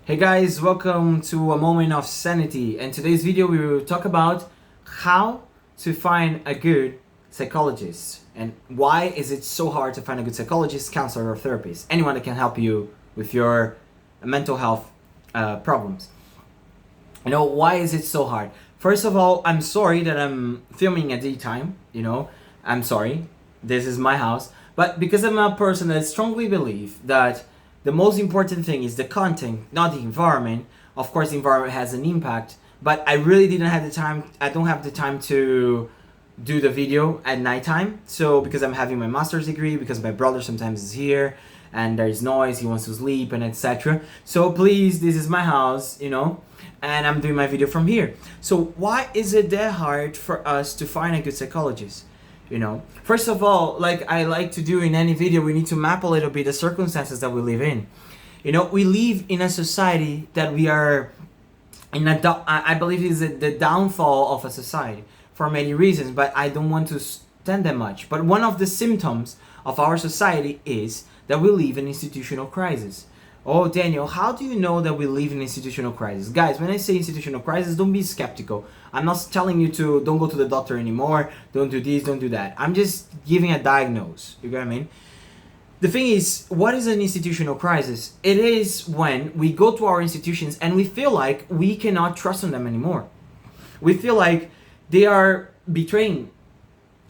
Hey guys, welcome to a moment of sanity. In today's video we will talk about how to find a good psychologist and why is it so hard to find a good psychologist, counselor or therapist, anyone that can help you with your mental health problems. Why is it so hard? First of all, I'm sorry that I'm filming at daytime, I'm sorry, this is my house, but because I'm a person that strongly believes that the most important thing is the content, not the environment. Of course, the environment has an impact, but I really didn't have the time. I don't have the time to do the video at nighttime. So because I'm having my master's degree, because my brother sometimes is here and there's noise, he wants to sleep and etc. So please, this is my house, and I'm doing my video from here. So why is it that hard for us to find a good psychologist? First of all, like I like to do in any video, we need to map a little bit the circumstances that we live in. We live in a society that we are in I believe is the downfall of a society for many reasons, but I don't want to stand that much. But one of the symptoms of our society is that we live in institutional crisis. Oh, Daniel, how do you know that we live in institutional crisis? Guys, when I say institutional crisis, don't be skeptical. I'm not telling you to don't go to the doctor anymore, don't do this, don't do that. I'm just giving a diagnose. You get what I mean? The thing is, what is an institutional crisis? It is when we go to our institutions and we feel like we cannot trust in them anymore. We feel like they are betraying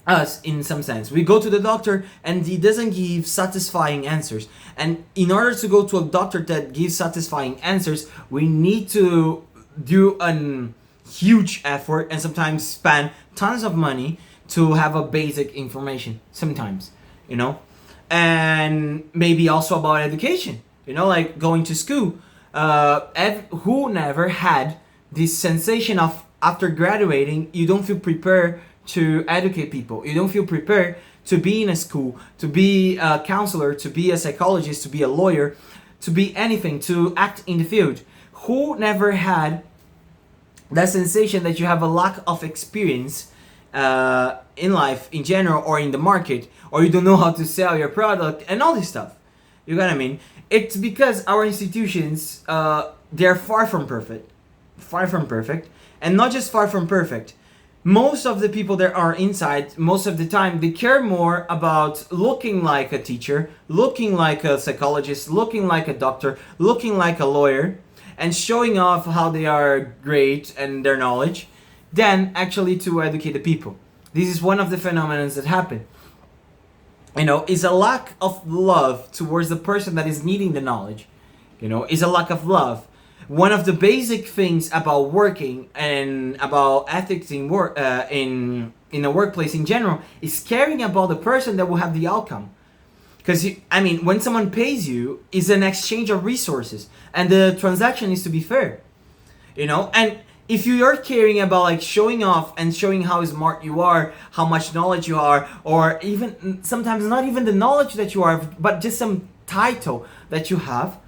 us in some sense. We go to the doctor and he doesn't give satisfying answers. And in order to go to a doctor that gives satisfying answers, we need to do a huge effort and sometimes spend tons of money to have a basic information sometimes, and maybe also about education, like going to school. Who never had this sensation of after graduating, you don't feel prepared to educate people. You don't feel prepared to be in a school, to be a counselor, to be a psychologist, to be a lawyer, to be anything, to act in the field. Who never had that sensation that you have a lack of experience in life in general or in the market, or you don't know how to sell your product and all this stuff? You got what I mean? It's because our institutions, they're far from perfect. And not just far from perfect. Most of the people that are inside, most of the time, they care more about looking like a teacher, looking like a psychologist, looking like a doctor, looking like a lawyer, and showing off how they are great and their knowledge, than actually to educate the people. This is one of the phenomena that happen. Is a lack of love towards the person that is needing the knowledge. Is a lack of love. One of the basic things about working and about ethics in work, in a workplace in general, is caring about the person that will have the outcome. Because when someone pays you, it's an exchange of resources, and the transaction needs to be fair. And if you are caring about like showing off and showing how smart you are, how much knowledge you are, or even sometimes not even the knowledge that you are, but just some title that you have,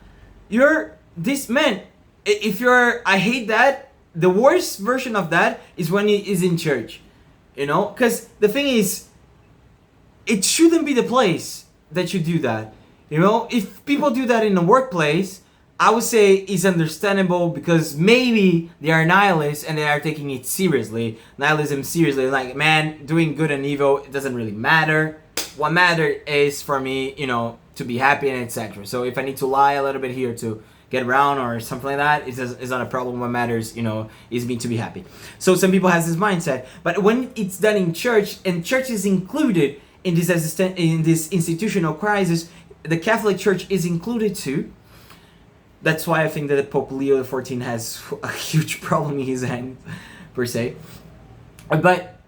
you're this man. If you're, I hate that. The worst version of that is when he is in church, because the thing is, it shouldn't be the place that you do that. If people do that in the workplace, I would say it's understandable because maybe they are nihilists and they are taking it seriously, nihilism seriously. Like, man, doing good and evil, it doesn't really matter. What matters is for me, to be happy and etc. So if I need to lie a little bit here to get around or something like that, it's not a problem. What matters, is me to be happy. So some people has this mindset, but when it's done in church, and church is included in this institutional crisis, the Catholic Church is included too. That's why I think that Pope Leo XIV has a huge problem in his hand, per se. But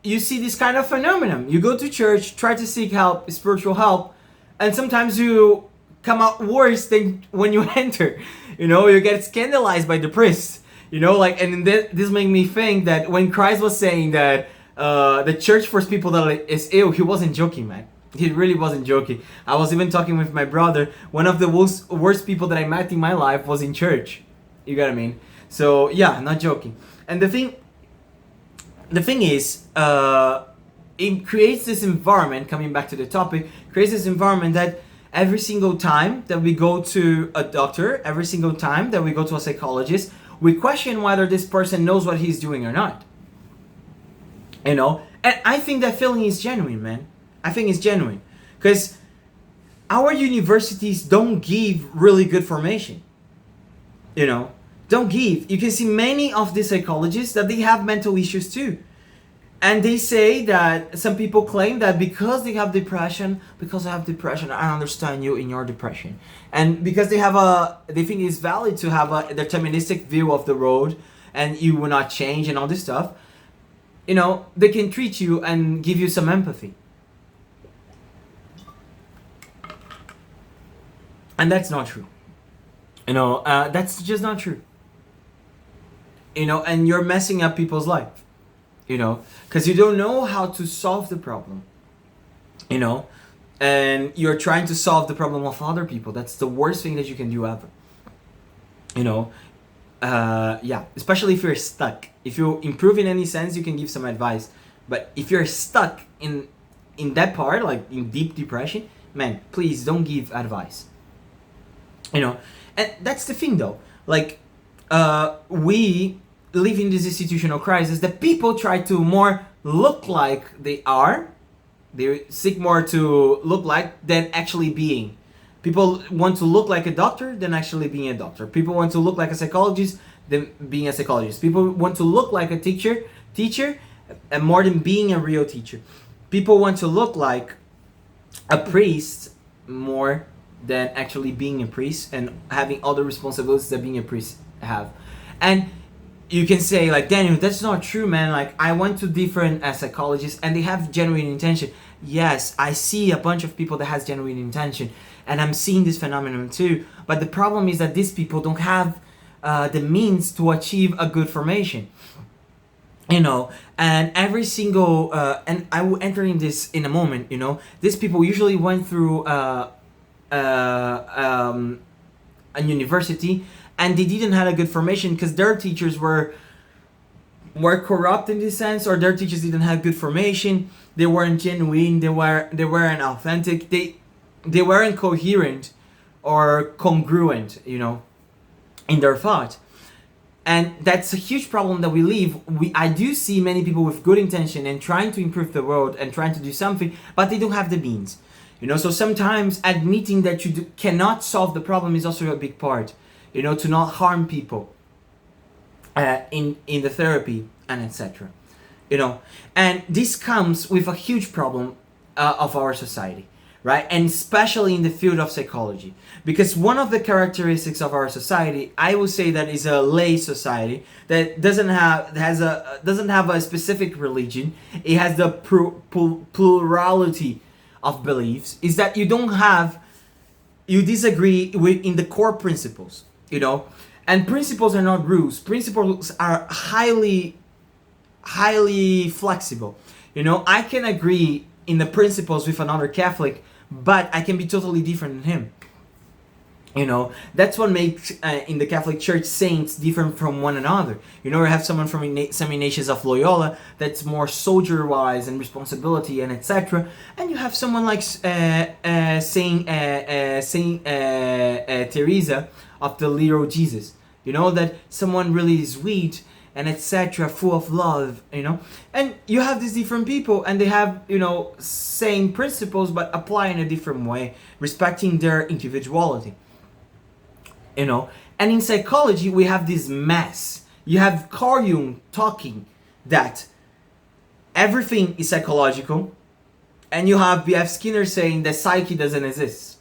you see this kind of phenomenon. You go to church, try to seek help, spiritual help, and sometimes you come out worse than when you enter. You get scandalized by the priest. And this made me think that when Christ was saying that the church for people that is ill, he wasn't joking, man. He really wasn't joking. I was even talking with my brother. One of the worst people that I met in my life was in church. You got what I mean? So yeah, not joking. And the thing is, it creates this environment, coming back to the topic, creates this environment that every single time that we go to a doctor, every single time that we go to a psychologist, we question whether this person knows what he's doing or not. You know? And I think that feeling is genuine, man. I think it's genuine. Because our universities don't give really good formation. You know? Don't give. You can see many of the psychologists that they have mental issues too. And they say that some people claim that because they have depression, I understand you in your depression. And because they think it's valid to have a deterministic view of the world and you will not change and all this stuff, you know, they can treat you and give you some empathy. And that's not true. You know, that's just not true. You know, and you're messing up people's life. You know, because you don't know how to solve the problem, you know, and you're trying to solve the problem of other people. That's the worst thing that you can do ever, you know. Yeah, especially if you're stuck. If you improve in any sense, you can give some advice, but if you're stuck in that part, like in deep depression, man, please don't give advice, you know. And that's the thing though, like we live in this institutional crisis that people try to more look like they are. They seek more to look like than actually being. People want to look like a doctor than actually being a doctor. People want to look like a psychologist than being a psychologist. People want to look like a teacher, and more than being a real teacher. People want to look like a priest more than actually being a priest and having all the responsibilities that being a priest have. And you can say like, Daniel, that's not true, man. Like, I went to different psychologists and they have genuine intention. Yes, I see a bunch of people that has genuine intention and I'm seeing this phenomenon too. But the problem is that these people don't have the means to achieve a good formation. You know, and every single, and I will enter in this in a moment, you know, these people usually went through a university and they didn't have a good formation because their teachers were corrupt in this sense, or their teachers didn't have good formation. They weren't genuine. They weren't authentic. They weren't coherent or congruent, you know, in their thought. And that's a huge problem that we live. I do see many people with good intention and trying to improve the world and trying to do something, but they don't have the means. You know, so sometimes admitting that you cannot solve the problem is also a big part. You know, to not harm people in the therapy and etc. You know, and this comes with a huge problem of our society, right? And especially in the field of psychology, because one of the characteristics of our society, I would say, that is a lay society that doesn't have a specific religion. It has the plurality of beliefs. Is that you disagree in the core principles. You know, and principles are not rules. Principles are highly flexible. You know, I can agree in the principles with another Catholic, but I can be totally different than him. You know, that's what makes in the Catholic Church saints different from one another. You know, we have someone from St. Ignatius of Loyola that's more soldier-wise and responsibility and etc. And you have someone like Saint Teresa of the Little Jesus. You know, that someone really sweet and etc., full of love, you know. And you have these different people and they have, you know, same principles but apply in a different way, respecting their individuality. You know, and in psychology we have this mess. You have Carl Jung talking that everything is psychological, and you have B.F. Skinner saying that psyche doesn't exist.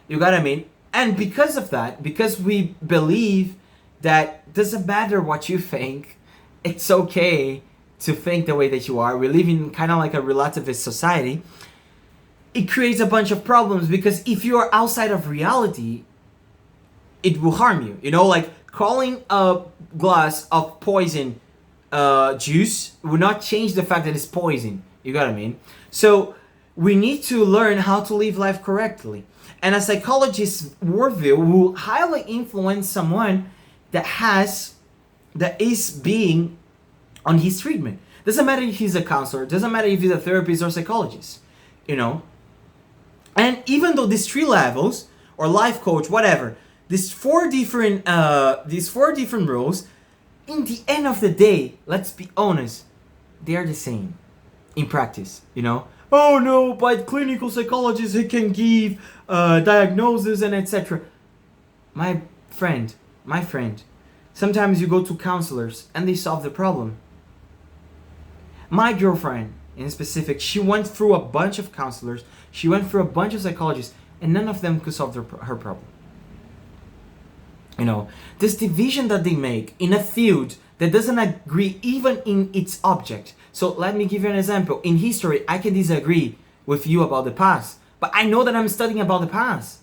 You got what I mean? And because of that, because we believe that doesn't matter what you think, it's okay to think the way that you are. We live in kind of like a relativist society. It creates a bunch of problems because if you are outside of reality, it will harm you. You know, like calling a glass of poison juice will not change the fact that it's poison. You got what I mean? So we need to learn how to live life correctly. And a psychologist's worldview will highly influence someone that is being on his treatment. Doesn't matter if he's a counselor, doesn't matter if he's a therapist or psychologist, you know. And even though these 3 levels, or life coach, whatever, these four different rules, in the end of the day, let's be honest, they are the same in practice, you know. Oh no, but clinical psychologists, he can give diagnosis and etc. My friend, sometimes you go to counselors and they solve the problem. My girlfriend, in specific, she went through a bunch of counselors, she went through a bunch of psychologists, and none of them could solve her problem. You know, this division that they make in a field that doesn't agree even in its object. So let me give you an example. In history, I can disagree with you about the past, but I know that I'm studying about the past.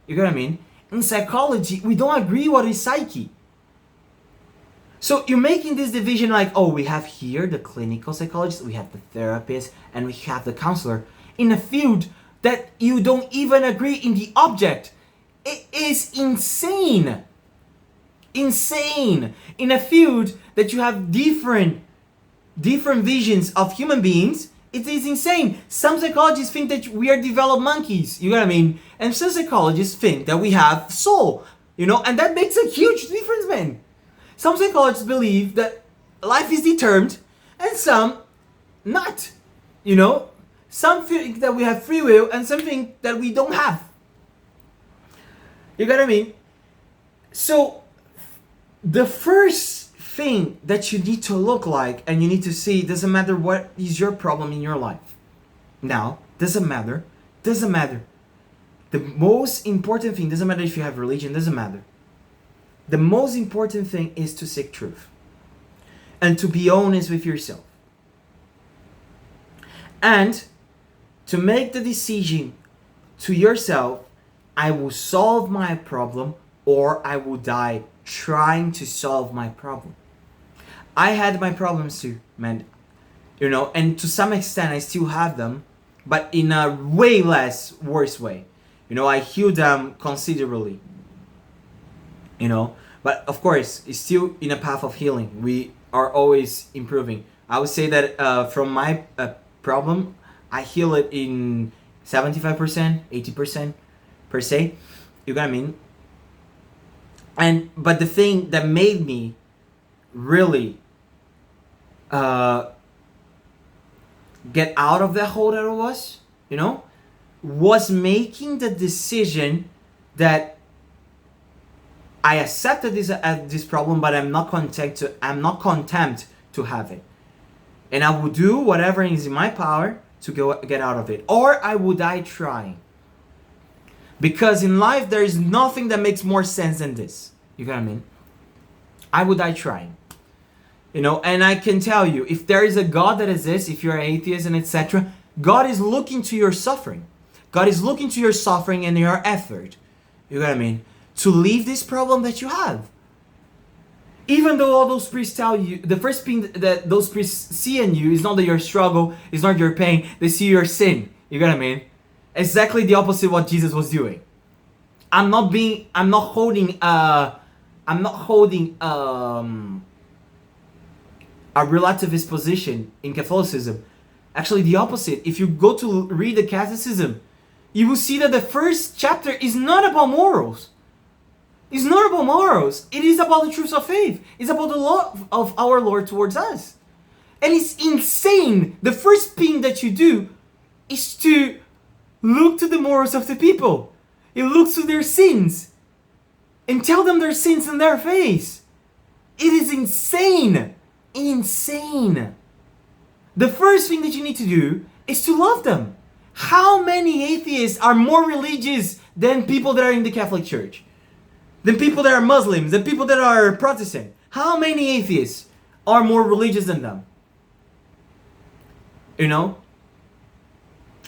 You get what I mean? In psychology, we don't agree what is psyche. So you're making this division like, oh, we have here the clinical psychologist, we have the therapist, and we have the counselor in a field that you don't even agree in the object. It is insane. Insane. In a field that you have different visions of human beings, it is insane. Some psychologists think that we are developed monkeys, you know what I mean? And some psychologists think that we have soul, you know, and that makes a huge difference, man. Some psychologists believe that life is determined, and some not, you know? Some think that we have free will, and some think that we don't have. You get what I mean? So, the first thing that you need to look like, and you need to see, doesn't matter what is your problem in your life. Now, doesn't matter. The most important thing, doesn't matter if you have religion, doesn't matter. The most important thing is to seek truth and to be honest with yourself and to make the decision to yourself, I will solve my problem or I will die trying to solve my problem. I had my problems too, man, you know, and to some extent I still have them, but in a way less worse way. You know, I healed them considerably. You know, but of course, it's still in a path of healing. We are always improving. I would say that from my problem, I heal it in 75%, 80% per se. You got what I mean? But the thing that made me really get out of that hole that I was, you know, was making the decision that I accepted this problem, but I'm not content to have it, and I will do whatever is in my power to get out of it, or I will die trying. Because in life there is nothing that makes more sense than this. You get what I mean? I would die trying. You know, and I can tell you, if there is a God that exists, if you're an atheist and etc., God is looking to your suffering. God is looking to your suffering and your effort. You get what I mean? To leave this problem that you have. Even though all those priests tell you, the first thing that those priests see in you is not that your struggle, is not your pain, they see your sin. You get what I mean? Exactly the opposite of what Jesus was doing. I'm not holding a relativist position in Catholicism. Actually, the opposite. If you go to read the Catechism, you will see that the first chapter is not about morals. It's not about morals. It is about the truths of faith. It's about the love of our Lord towards us. And it's insane. The first thing that you do is to look to the morals of the people. You look to their sins and tell them their sins in their face. It is insane. Insane. The first thing that you need to do is to love them. How many atheists are more religious than people that are in the Catholic Church? Than people that are Muslims, than people that are Protestant? How many atheists are more religious than them? You know?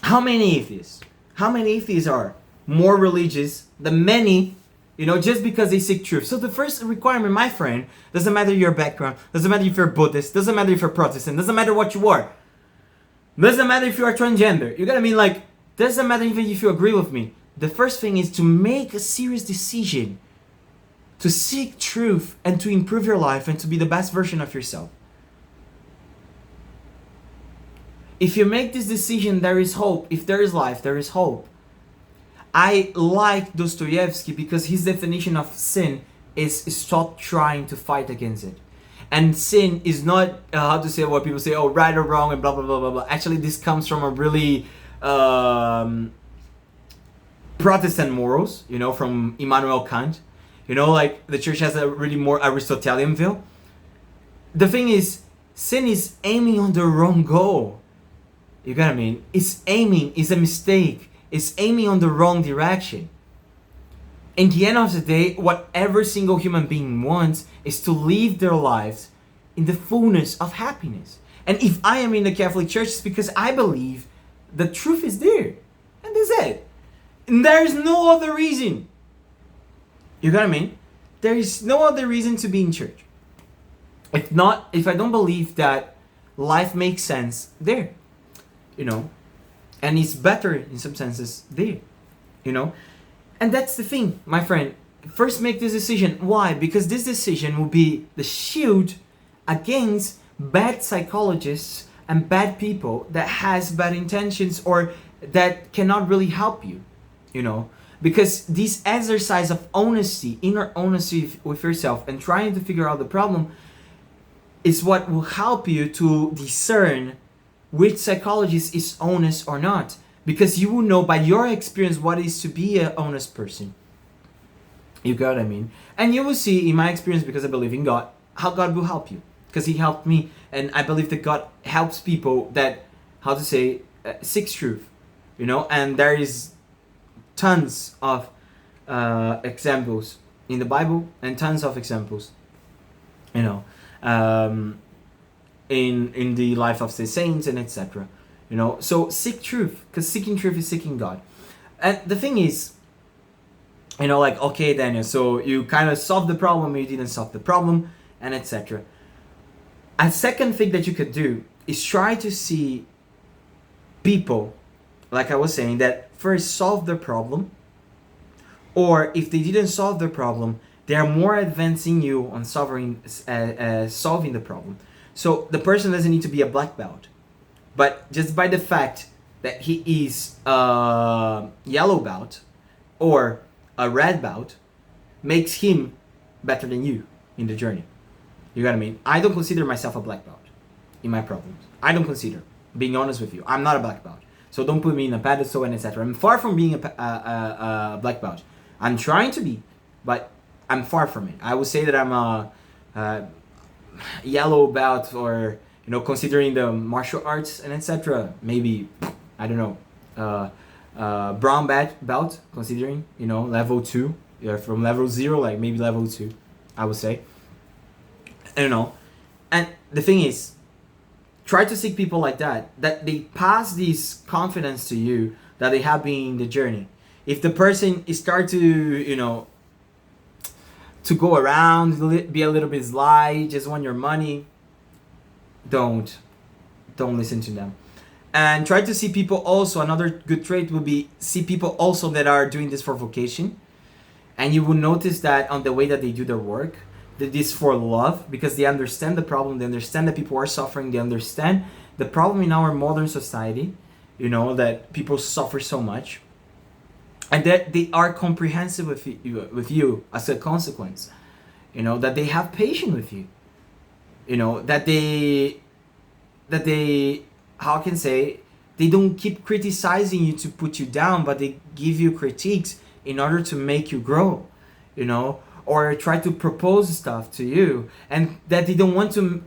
How many atheists? How many atheists are more religious than many, you know, just because they seek truth? So the first requirement, my friend, doesn't matter your background, doesn't matter if you're Buddhist, doesn't matter if you're Protestant, doesn't matter what you are, doesn't matter if you are transgender, you get what I mean? Like, doesn't matter even if you agree with me. The first thing is to make a serious decision to seek truth and to improve your life and to be the best version of yourself. If you make this decision, there is hope. If there is life, there is hope. I like Dostoevsky because his definition of sin is stop trying to fight against it. And sin is not how to say what people say, oh, right or wrong and blah blah blah blah blah. Actually, this comes from a really Protestant morals, from Immanuel Kant. Like the church has a really more Aristotelian view. The thing is, sin is aiming on the wrong goal. You get what I mean? It's a mistake. It's aiming on the wrong direction. In the end of the day, what every single human being wants is to live their lives in the fullness of happiness. And if I am in the Catholic Church, it's because I believe the truth is there. And that's it. And there is no other reason. You got what I mean? There is no other reason to be in church. If I don't believe that life makes sense there, and it's better in some senses there, And that's the thing, my friend. First make this decision. Why? Because this decision will be the shield against bad psychologists and bad people that has bad intentions or that cannot really help you, Because this exercise of honesty, inner honesty with yourself and trying to figure out the problem is what will help you to discern which psychologist is honest or not. Because you will know by your experience what it is to be an honest person. You got what I mean? And you will see in my experience, because I believe in God, how God will help you. Because He helped me. And I believe that God helps people that, seeks truth. And there is tons of examples in the Bible and tons of examples, in the life of the saints and etc. So seek truth, because seeking truth is seeking God. And the thing is, okay, Daniel, so you kind of solved the problem, you didn't solve the problem, and etc. A second thing that you could do is try to see people, like I was saying, that first solve the problem, or if they didn't solve the problem, they are more advanced in you on solving the problem. So the person doesn't need to be a black belt. But just by the fact that he is a yellow belt or a red belt makes him better than you in the journey. You got what I mean? I don't consider myself a black belt in my problems. I don't consider, being honest with you. I'm not a black belt. So don't put me in a pedestal and etc. I'm far from being a black belt. I'm trying to be, but I'm far from it. I would say that I'm a yellow belt, or considering the martial arts and etc. Maybe, I don't know, brown belt, considering level 2. You're from level 0, like maybe level 2, I would say. I don't know. And the thing is, try to seek people like that they pass this confidence to you that they have been in the journey. If the person start to to go around, be a little bit sly, just want your money, don't listen to them. And try to see people also, another good trait would be see people also that are doing this for vocation. And you will notice that on the way that they do their work, that is for love, because they understand the problem, they understand that people are suffering, they understand the problem in our modern society, that people suffer so much. And that they are comprehensive with you as a consequence. That they have patience with you. That they how can say, they don't keep criticizing you to put you down, but they give you critiques in order to make you grow, or try to propose stuff to you, and that they don't want to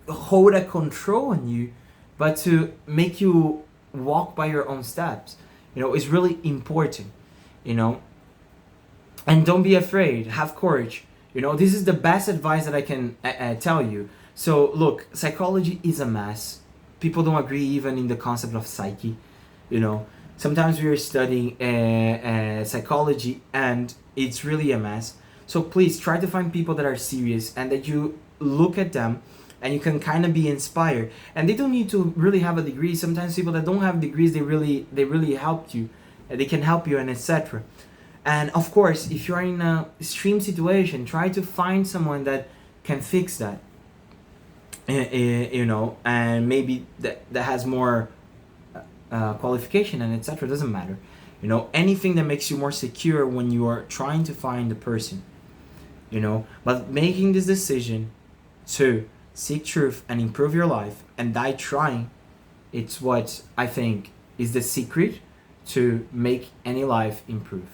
hold a control on you, but to make you walk by your own steps. Is really important. And don't be afraid, have courage. This is the best advice that I can tell you. So look, psychology is a mess. People don't agree even in the concept of psyche. Sometimes we are studying psychology and it's really a mess. So please try to find people that are serious and that you look at them and you can kind of be inspired. And they don't need to really have a degree. Sometimes people that don't have degrees, they really help you. They can help you and etc. And of course, if you're in an extreme situation, try to find someone that can fix that. And maybe that has more qualification and etc. Doesn't matter. You know, anything that makes you more secure when you are trying to find the person. You know, but making this decision to seek truth and improve your life and die trying, it's what I think is the secret to make any life improve.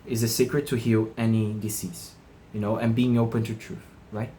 Is the secret to heal any disease, you know, and being open to truth, right?